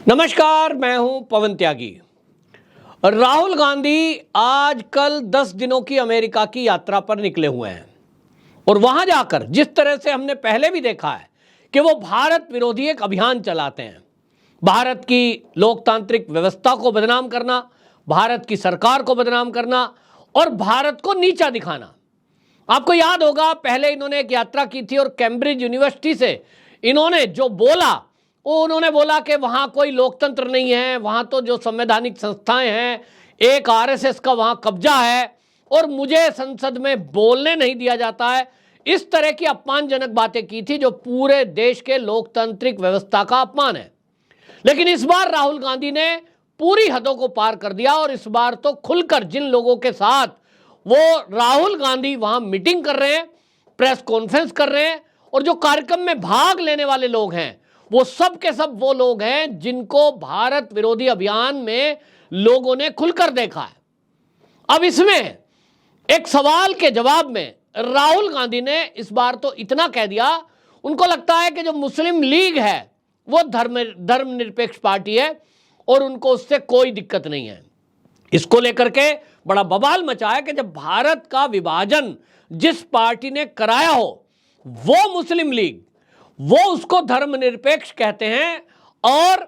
नमस्कार, मैं हूं पवन त्यागी। राहुल गांधी आज कल 10 दिनों की अमेरिका की यात्रा पर निकले हुए हैं और वहां जाकर जिस तरह से हमने पहले भी देखा है कि वो भारत विरोधी एक अभियान चलाते हैं, भारत की लोकतांत्रिक व्यवस्था को बदनाम करना, भारत की सरकार को बदनाम करना और भारत को नीचा दिखाना। आपको याद होगा, पहले इन्होंने एक यात्रा की थी और कैम्ब्रिज यूनिवर्सिटी से इन्होंने जो बोला वो उन्होंने बोला कि वहाँ कोई लोकतंत्र नहीं है, वहाँ तो जो संवैधानिक संस्थाएं हैं, एक आरएसएस का वहाँ कब्जा है और मुझे संसद में बोलने नहीं दिया जाता है। इस तरह की अपमानजनक बातें की थी जो पूरे देश के लोकतांत्रिक व्यवस्था का अपमान है। लेकिन इस बार राहुल गांधी ने पूरी हदों को पार कर दिया और इस बार तो खुलकर जिन लोगों के साथ वो राहुल गांधी वहाँ मीटिंग कर रहे हैं, प्रेस कॉन्फ्रेंस कर रहे हैं और जो कार्यक्रम में भाग लेने वाले लोग हैं वो सब के सब वो लोग हैं जिनको भारत विरोधी अभियान में लोगों ने खुलकर देखा है। अब इसमें एक सवाल के जवाब में राहुल गांधी ने इस बार तो इतना कह दिया, उनको लगता है कि जो मुस्लिम लीग है वो धर्मनिरपेक्ष पार्टी है और उनको उससे कोई दिक्कत नहीं है। इसको लेकर के बड़ा बवाल मचा है कि जब भारत का विभाजन जिस पार्टी ने कराया हो वो मुस्लिम लीग, वो उसको धर्मनिरपेक्ष कहते हैं और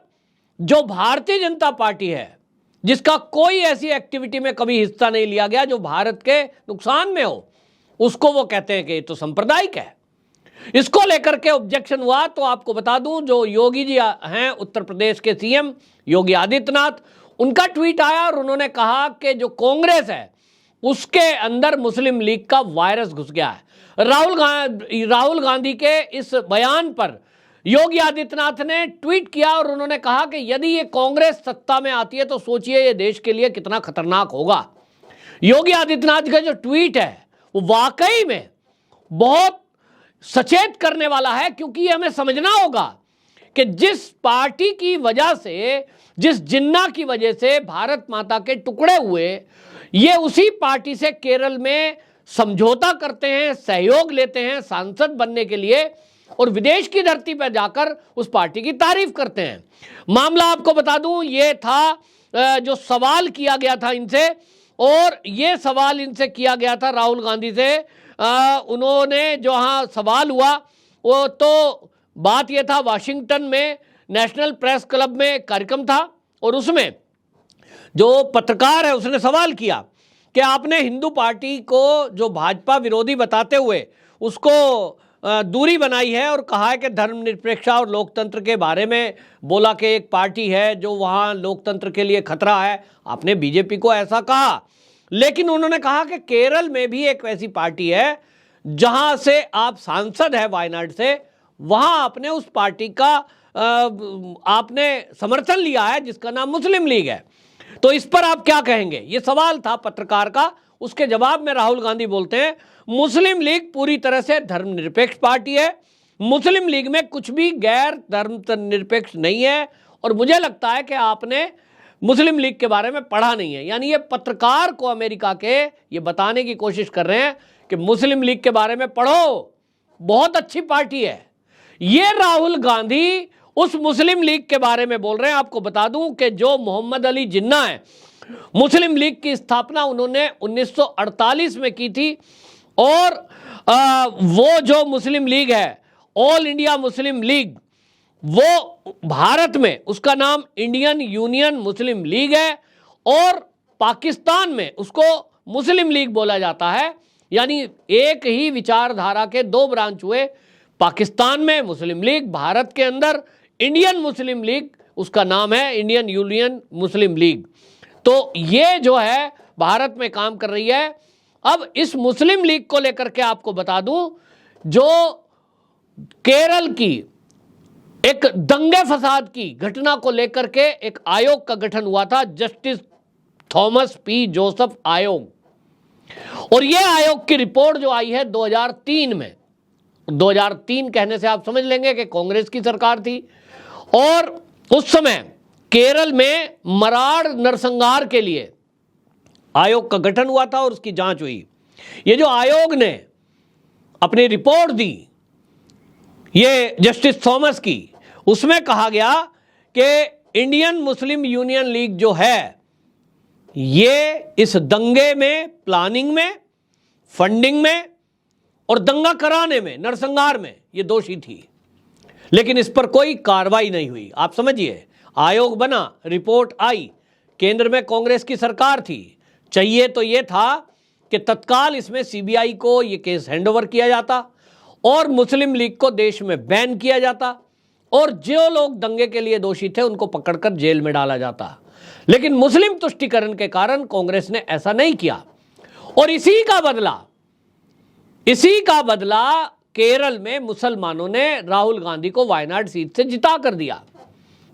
जो भारतीय जनता पार्टी है जिसका कोई ऐसी एक्टिविटी में कभी हिस्सा नहीं लिया गया जो भारत के नुकसान में हो, उसको वो कहते हैं कि ये तो सांप्रदायिक है। इसको लेकर के ऑब्जेक्शन हुआ तो आपको बता दूं, जो योगी जी हैं उत्तर प्रदेश के सीएम योगी आदित्यनाथ, उनका ट्वीट आया और उन्होंने कहा कि जो कांग्रेस है उसके अंदर मुस्लिम लीग का वायरस घुस गया है। राहुल गांधी के इस बयान पर योगी आदित्यनाथ ने ट्वीट किया और उन्होंने कहा कि यदि ये कांग्रेस सत्ता में आती है तो सोचिए ये देश के लिए कितना खतरनाक होगा। योगी आदित्यनाथ का जो ट्वीट है वो वाकई में बहुत सचेत करने वाला है, क्योंकि ये हमें समझना होगा कि जिस पार्टी की वजह से, जिस जिन्ना की वजह से भारत माता के टुकड़े हुए, ये उसी पार्टी से केरल में समझौता करते हैं, सहयोग लेते हैं सांसद बनने के लिए और विदेश की धरती पर जाकर उस पार्टी की तारीफ करते हैं। मामला आपको बता दूं, ये था जो सवाल किया गया था इनसे, और ये सवाल इनसे किया गया था राहुल गांधी से। उन्होंने जो हाँ सवाल हुआ वो तो बात ये था, वाशिंगटन में नेशनल प्रेस क्लब में कार्यक्रम था और उसमें जो पत्रकार है उसने सवाल किया कि आपने हिंदू पार्टी को जो भाजपा विरोधी बताते हुए उसको दूरी बनाई है और कहा है कि धर्मनिरपेक्षता और लोकतंत्र के बारे में बोला कि एक पार्टी है जो वहाँ लोकतंत्र के लिए खतरा है। आपने बीजेपी को ऐसा कहा, लेकिन उन्होंने कहा कि केरल में भी एक ऐसी पार्टी है जहाँ से आप सांसद है वायनाड से, वहाँ आपने उस पार्टी का आपने समर्थन लिया है जिसका नाम मुस्लिम लीग है। तो इस पर आप क्या कहेंगे, ये सवाल था पत्रकार का। उसके जवाब में राहुल गांधी बोलते हैं, मुस्लिम लीग पूरी तरह से धर्मनिरपेक्ष पार्टी है, मुस्लिम लीग में कुछ भी गैर धर्मनिरपेक्ष नहीं है और मुझे लगता है कि आपने मुस्लिम लीग के बारे में पढ़ा नहीं है। यानी ये पत्रकार को अमेरिका के ये बताने की कोशिश कर रहे हैं कि मुस्लिम लीग के बारे में पढ़ो, बहुत अच्छी पार्टी है। ये राहुल गांधी उस मुस्लिम लीग के बारे में बोल रहे हैं। आपको बता दूं कि जो मोहम्मद अली जिन्ना है, मुस्लिम लीग की स्थापना उन्होंने 1948 में की थी और वो जो मुस्लिम लीग है, ऑल इंडिया मुस्लिम लीग, वो भारत में उसका नाम इंडियन यूनियन मुस्लिम लीग है और पाकिस्तान में उसको मुस्लिम लीग बोला जाता है। यानी एक ही विचारधारा के दो ब्रांच हुए, पाकिस्तान में मुस्लिम लीग, भारत के अंदर इंडियन मुस्लिम लीग, उसका नाम है इंडियन यूनियन मुस्लिम लीग। तो ये जो है भारत में काम कर रही है। अब इस मुस्लिम लीग को लेकर के आपको बता दूं, जो केरल की एक दंगे फसाद की घटना को लेकर के एक आयोग का गठन हुआ था, जस्टिस थॉमस पी जोसेफ आयोग, और ये आयोग की रिपोर्ट जो आई है 2003 में, 2003 कहने से आप समझ लेंगे कि कांग्रेस की सरकार थी और उस समय केरल में मराड़ नरसंहार के लिए आयोग का गठन हुआ था और उसकी जांच हुई। ये जो आयोग ने अपनी रिपोर्ट दी, ये जस्टिस थॉमस की, उसमें कहा गया कि इंडियन मुस्लिम यूनियन लीग जो है ये इस दंगे में, प्लानिंग में, फंडिंग में और दंगा कराने में, नरसंहार में ये दोषी थी, लेकिन इस पर कोई कार्रवाई नहीं हुई। आप समझिए, आयोग बना, रिपोर्ट आई, केंद्र में कांग्रेस की सरकार थी, चाहिए तो ये था कि तत्काल इसमें सीबीआई को ये केस हैंडओवर किया जाता और मुस्लिम लीग को देश में बैन किया जाता और जो लोग दंगे के लिए दोषी थे उनको पकड़कर जेल में डाला जाता। लेकिन मुस्लिम तुष्टीकरण के कारण कांग्रेस ने ऐसा नहीं किया और इसी का बदला केरल में मुसलमानों ने राहुल गांधी को वायनाड सीट से जिता कर दिया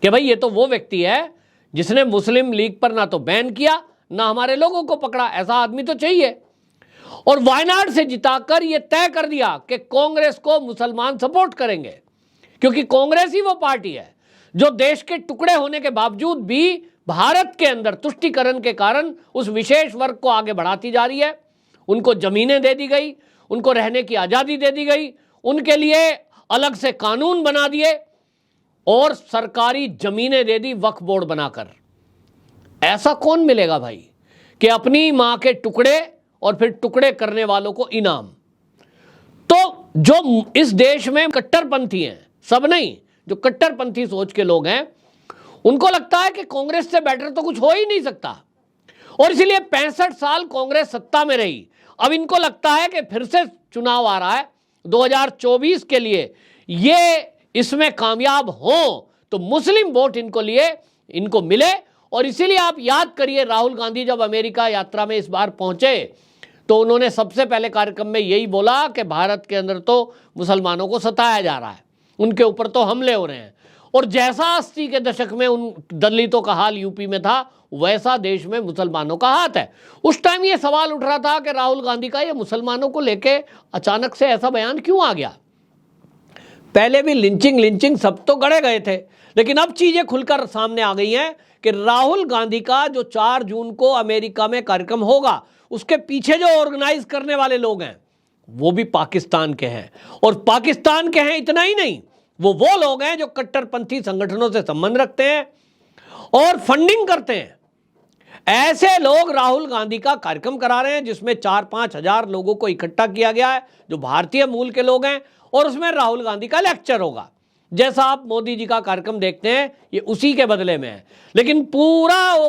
कि भाई ये तो वो व्यक्ति है जिसने मुस्लिम लीग पर ना तो बैन किया ना हमारे लोगों को पकड़ा, ऐसा आदमी तो चाहिए। और वायनाड से जिताकर ये तय कर दिया कि कांग्रेस को मुसलमान सपोर्ट करेंगे, क्योंकि कांग्रेस ही वो पार्टी है जो देश के टुकड़े होने के बावजूद भी भारत के अंदर तुष्टीकरण के कारण उस विशेष वर्ग को आगे बढ़ाती जा रही है। उनको जमीनें दे दी गई, उनको रहने की आजादी दे दी गई, उनके लिए अलग से कानून बना दिए और सरकारी जमीनें दे दी वक्फ बोर्ड बनाकर। ऐसा कौन मिलेगा भाई कि अपनी मां के टुकड़े और फिर टुकड़े करने वालों को इनाम। तो जो इस देश में कट्टरपंथी हैं, सब नहीं, जो कट्टरपंथी सोच के लोग हैं, उनको लगता है कि कांग्रेस से बेटर तो कुछ हो ही नहीं सकता और इसलिए 65 साल कांग्रेस सत्ता में रही। अब इनको लगता है कि फिर से चुनाव आ रहा है 2024 के लिए, ये इसमें कामयाब हो तो मुस्लिम वोट इनको मिले। और इसीलिए आप याद करिए, राहुल गांधी जब अमेरिका यात्रा में इस बार पहुंचे तो उन्होंने सबसे पहले कार्यक्रम में यही बोला कि भारत के अंदर तो मुसलमानों को सताया जा रहा है, उनके ऊपर तो हमले हो रहे हैं। और जैसा 80 के दशक में उन दलितों का हाल यूपी में था, वैसा देश में मुसलमानों का हाथ है। उस टाइम ये सवाल उठ रहा था कि राहुल गांधी का ये मुसलमानों को लेके अचानक से ऐसा बयान क्यों आ गया। पहले भी लिंचिंग सब तो गड़े गए थे, लेकिन अब चीजें खुलकर सामने आ गई हैं कि राहुल गांधी का जो 4 जून को अमेरिका में कार्यक्रम होगा, उसके पीछे जो ऑर्गेनाइज करने वाले लोग हैं वो भी पाकिस्तान के हैं। और पाकिस्तान के हैं इतना ही नहीं, वो लोग हैं जो कट्टरपंथी संगठनों से संबंध रखते हैं और फंडिंग करते हैं। ऐसे लोग राहुल गांधी का कार्यक्रम करा रहे हैं जिसमें 4-5 हजार लोगों को इकट्ठा किया गया है जो भारतीय मूल के लोग हैं, और उसमें राहुल गांधी का लेक्चर होगा। जैसा आप मोदी जी का कार्यक्रम देखते हैं, ये उसी के बदले में है। लेकिन पूरा वो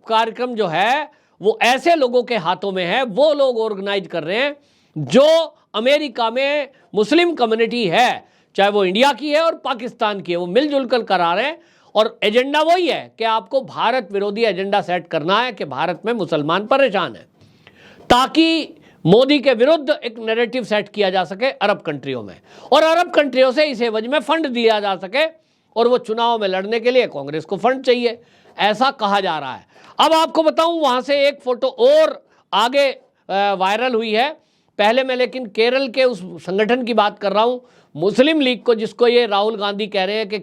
कार्यक्रम जो है वो ऐसे लोगों के हाथों में है, वो लोग ऑर्गेनाइज कर रहे हैं जो अमेरिका में मुस्लिम कम्युनिटी है, चाहे वो इंडिया की है और पाकिस्तान की है, वो मिलजुल कर करा रहे हैं। और एजेंडा वही है कि आपको भारत विरोधी एजेंडा सेट करना है कि भारत में मुसलमान परेशान है, ताकि मोदी के विरुद्ध एक नैरेटिव सेट किया जा सके अरब कंट्रियों में, और अरब कंट्रियों से इस एवज में फंड दिया जा सके, और वो चुनाव में लड़ने के लिए कांग्रेस को फंड चाहिए, ऐसा कहा जा रहा है। अब आपको बताऊं, वहां से एक फोटो और आगे वायरल हुई है। पहले मैं लेकिन केरल के उस संगठन की बात कर रहा हूं, मुस्लिम लीग को, जिसको ये राहुल गांधी कह रहे हैं कि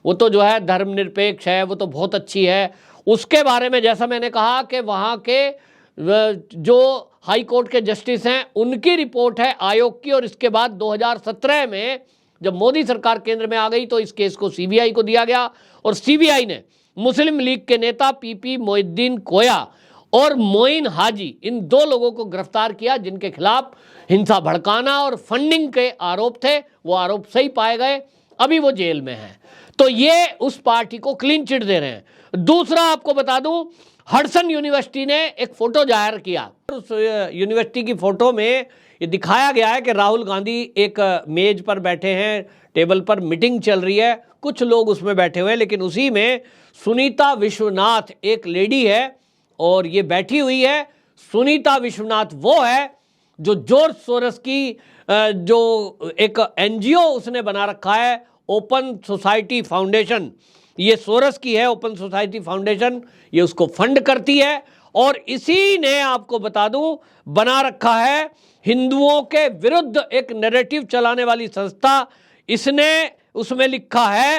वो तो जो है धर्मनिरपेक्ष है, वो तो बहुत अच्छी है, उसके बारे में जैसा मैंने कहा कि वहाँ के जो हाई कोर्ट के जस्टिस हैं उनकी रिपोर्ट है आयोग की, और इसके बाद 2017 में जब मोदी सरकार केंद्र में आ गई तो इस केस को सीबीआई को दिया गया, और सीबीआई ने मुस्लिम लीग के नेता पीपी मोइनुद्दीन कोया और मोइन हाजी, इन 2 लोगों को गिरफ्तार किया जिनके खिलाफ हिंसा भड़काना और फंडिंग के आरोप थे। वो आरोप सही पाए गए, अभी वो जेल में हैं। तो ये उस पार्टी को क्लीन चिट दे रहे हैं। दूसरा आपको बता दूं, हडसन यूनिवर्सिटी ने एक फोटो जाहिर किया। उस यूनिवर्सिटी की फोटो में ये दिखाया गया है कि राहुल गांधी एक मेज पर बैठे हैं, टेबल पर मीटिंग चल रही है, कुछ लोग उसमें बैठे हुए हैं, लेकिन उसी में सुनीता विश्वनाथ एक लेडी है और ये बैठी हुई है। सुनीता विश्वनाथ वो है जो जॉर्ज सोरोस की जो एक एनजीओ उसने बना रखा है, ओपन सोसाइटी फाउंडेशन, ये सोरोस की है ओपन सोसाइटी फाउंडेशन, ये उसको फंड करती है। और इसी ने आपको बता दूं बना रखा है हिंदुओं के विरुद्ध एक नैरेटिव चलाने वाली संस्था। इसने उसमें लिखा है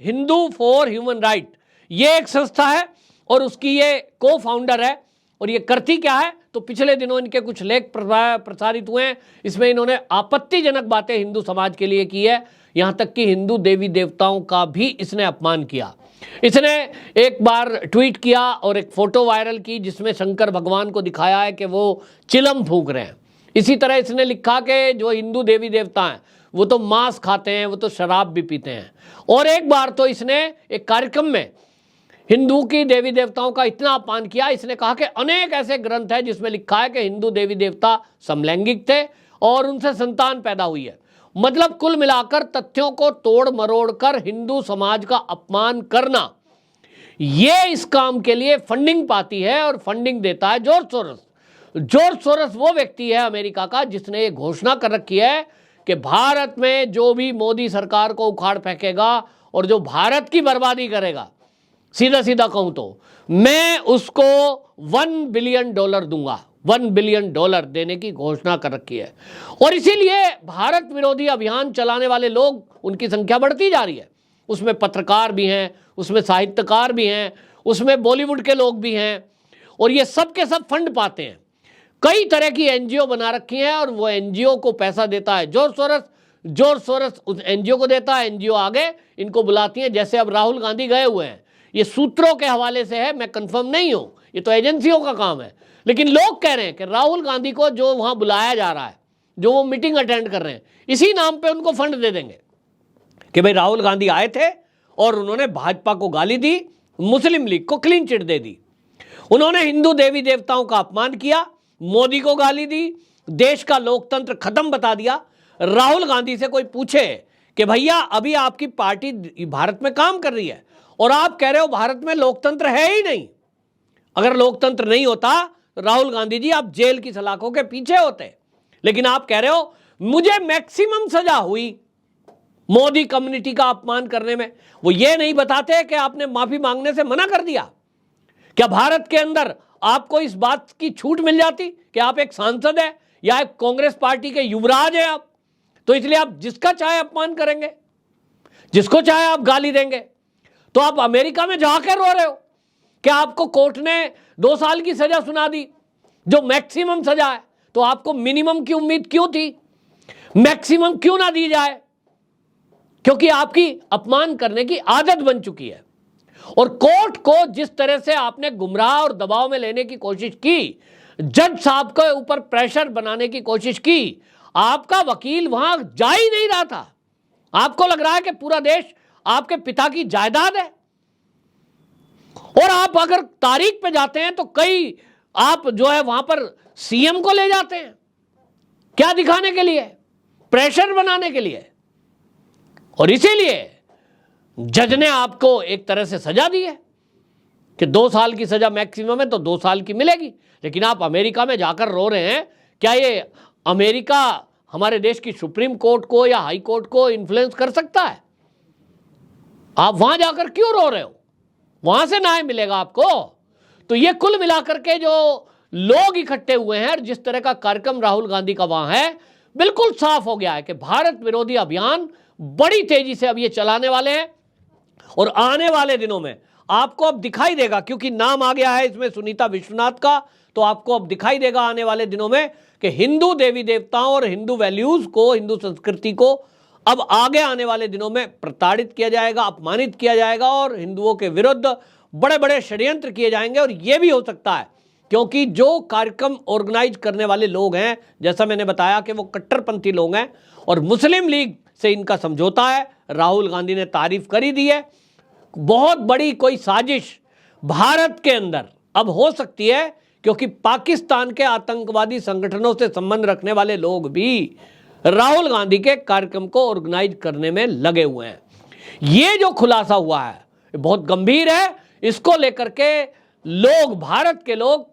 हिंदू फॉर ह्यूमन राइट, ये एक संस्था है और उसकी ये को फाउंडर है। और ये करती क्या है, तो पिछले दिनों इनके कुछ लेख प्रसारित हुए हैं, इसमें इन्होंने आपत्तिजनक बातें हिंदू समाज के लिए की है, यहां तक कि हिंदू देवी देवताओं का भी इसने अपमान किया। इसने एक बार ट्वीट किया और एक फोटो वायरल की जिसमें शंकर भगवान को दिखाया है कि वो चिलम फूंक रहे हैं। इसी तरह इसने लिखा कि जो हिंदू देवी देवता हैं वो तो मांस खाते हैं, वो तो शराब भी पीते हैं। और एक बार तो इसने एक कार्यक्रम में हिंदू की देवी देवताओं का इतना अपमान किया, इसने कहा कि अनेक ऐसे ग्रंथ हैं जिसमें लिखा है कि हिंदू देवी देवता समलैंगिक थे और उनसे संतान पैदा हुई है। मतलब कुल मिलाकर तथ्यों को तोड़ मरोड़ कर हिंदू समाज का अपमान करना, ये इस काम के लिए फंडिंग पाती है और फंडिंग देता है जॉर्ज सोरोस। जॉर्ज सोरोस वो व्यक्ति है अमेरिका का जिसने ये घोषणा कर रखी है कि भारत में जो भी मोदी सरकार को उखाड़ फेंकेगा और जो भारत की बर्बादी करेगा, सीधा सीधा कहूं तो मैं उसको $1 बिलियन दूंगा। $1 बिलियन देने की घोषणा कर रखी है। और इसीलिए भारत विरोधी अभियान चलाने वाले लोग, उनकी संख्या बढ़ती जा रही है। उसमें पत्रकार भी हैं, उसमें साहित्यकार भी हैं, उसमें बॉलीवुड के लोग भी हैं, और ये सब के सब फंड पाते हैं। कई तरह की एनजीओ बना रखी हैं और वो एनजीओ को पैसा देता है जॉर्ज सोरोस। जॉर्ज सोरोस उस एनजीओ को देता है, एनजीओ आगे इनको बुलाती है। जैसे अब राहुल गांधी गए हुए हैं, ये सूत्रों के हवाले से है, मैं कंफर्म नहीं हूं, ये तो एजेंसियों का काम है। लेकिन लोग कह रहे हैं कि राहुल गांधी को जो वहां बुलाया जा रहा है, जो वो मीटिंग अटेंड कर रहे हैं, इसी नाम पे उनको फंड दे देंगे कि भाई राहुल गांधी आए थे और उन्होंने भाजपा को गाली दी, मुस्लिम लीग को क्लीन चिट दे दी, उन्होंने हिंदू देवी देवताओं का अपमान किया, मोदी को गाली दी, देश का लोकतंत्र खत्म बता दिया। राहुल गांधी से कोई पूछे कि भैया अभी आपकी पार्टी भारत में काम कर रही है और आप कह रहे हो भारत में लोकतंत्र है ही नहीं। अगर लोकतंत्र नहीं होता राहुल गांधी जी आप जेल की सलाखों के पीछे होते, लेकिन आप कह रहे हो मुझे मैक्सिमम सजा हुई मोदी कम्युनिटी का अपमान करने में। वो ये नहीं बताते कि आपने माफी मांगने से मना कर दिया। क्या भारत के अंदर आपको इस बात की छूट मिल जाती कि आप एक सांसद है या एक कांग्रेस पार्टी के युवराज हैं आप, तो इसलिए आप जिसका चाहे अपमान करेंगे, जिसको चाहे आप गाली देंगे। तो आप अमेरिका में जाकर रो रहे हो कि आपको कोर्ट ने 2 साल की सजा सुना दी जो मैक्सिमम सजा है, तो आपको मिनिमम की उम्मीद क्यों थी? मैक्सिमम क्यों ना दी जाए? क्योंकि आपकी अपमान करने की आदत बन चुकी है। और कोर्ट को जिस तरह से आपने गुमराह और दबाव में लेने की कोशिश की, जज साहब के ऊपर प्रेशर बनाने की कोशिश की, आपका वकील वहां जा ही नहीं रहा था। आपको लग रहा है कि पूरा देश आपके पिता की जायदाद है। और आप अगर तारीख पे जाते हैं तो कई आप जो है वहां पर सीएम को ले जाते हैं, क्या दिखाने के लिए? प्रेशर बनाने के लिए। और इसीलिए जज ने आपको एक तरह से सजा दी है कि 2 साल की सजा मैक्सिमम है तो 2 साल की मिलेगी। लेकिन आप अमेरिका में जाकर रो रहे हैं। क्या ये अमेरिका हमारे देश की सुप्रीम कोर्ट को या हाई कोर्ट को इन्फ्लुएंस कर सकता है? आप वहां जाकर क्यों रो रहे हो? वहां से न्याय मिलेगा आपको। तो ये कुल मिलाकर के जो लोग इकट्ठे हुए हैं और जिस तरह का कार्यक्रम राहुल गांधी का वहां है, बिल्कुल साफ हो गया है कि भारत विरोधी अभियान बड़ी तेजी से अब ये चलाने वाले हैं। और आने वाले दिनों में आपको अब दिखाई देगा, क्योंकि नाम आ गया है इसमें सुनीता विश्वनाथ का, तो आपको अब दिखाई देगा आने वाले दिनों में कि हिंदू देवी देवताओं और हिंदू वैल्यूज को, हिंदू संस्कृति को अब आगे आने वाले दिनों में प्रताड़ित किया जाएगा, अपमानित किया जाएगा और हिंदुओं के विरुद्ध बड़े बड़े षड्यंत्र किए जाएंगे। और यह भी हो सकता है क्योंकि जो कार्यक्रम ऑर्गेनाइज करने वाले लोग हैं, जैसा मैंने बताया कि वो कट्टरपंथी लोग हैं और मुस्लिम लीग से इनका समझौता है। राहुल गांधी ने तारीफ कर ही दी है। बहुत बड़ी कोई साजिश भारत के अंदर अब हो सकती है, क्योंकि पाकिस्तान के आतंकवादी संगठनों से संबंध रखने वाले लोग भी राहुल गांधी के कार्यक्रम को ऑर्गेनाइज करने में लगे हुए हैं। ये जो खुलासा हुआ है बहुत गंभीर है। इसको लेकर के लोग, भारत के लोग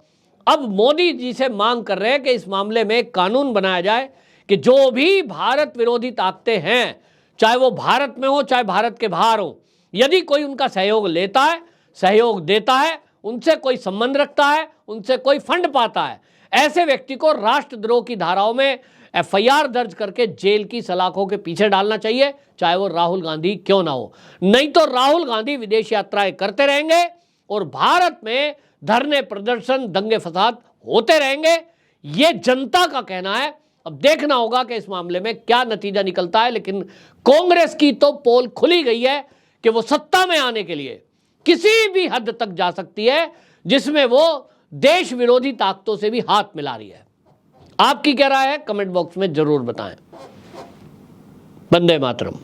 अब मोदी जी से मांग कर रहे हैं कि इस मामले में कानून बनाया जाए कि जो भी भारत विरोधी ताकतें हैं, चाहे वो भारत में हो चाहे भारत के बाहर हो, यदि कोई उनका सहयोग लेता है, सहयोग देता है, उनसे कोई संबंध रखता है, उनसे कोई फंड पाता है, ऐसे व्यक्ति को राष्ट्रद्रोह की धाराओं में एफआईआर दर्ज करके जेल की सलाखों के पीछे डालना चाहिए, चाहे वो राहुल गांधी क्यों ना हो। नहीं तो राहुल गांधी विदेश यात्राएं करते रहेंगे और भारत में धरने, प्रदर्शन, दंगे फसाद होते रहेंगे। ये जनता का कहना है। अब देखना होगा कि इस मामले में क्या नतीजा निकलता है। लेकिन कांग्रेस की तो पोल खुली गई है कि वो सत्ता में आने के लिए किसी भी हद तक जा सकती है, जिसमें वो देश विरोधी ताकतों से भी हाथ मिला रही है। आपकी क्या राय है? कमेंट बॉक्स में जरूर बताएं। वंदे मातरम।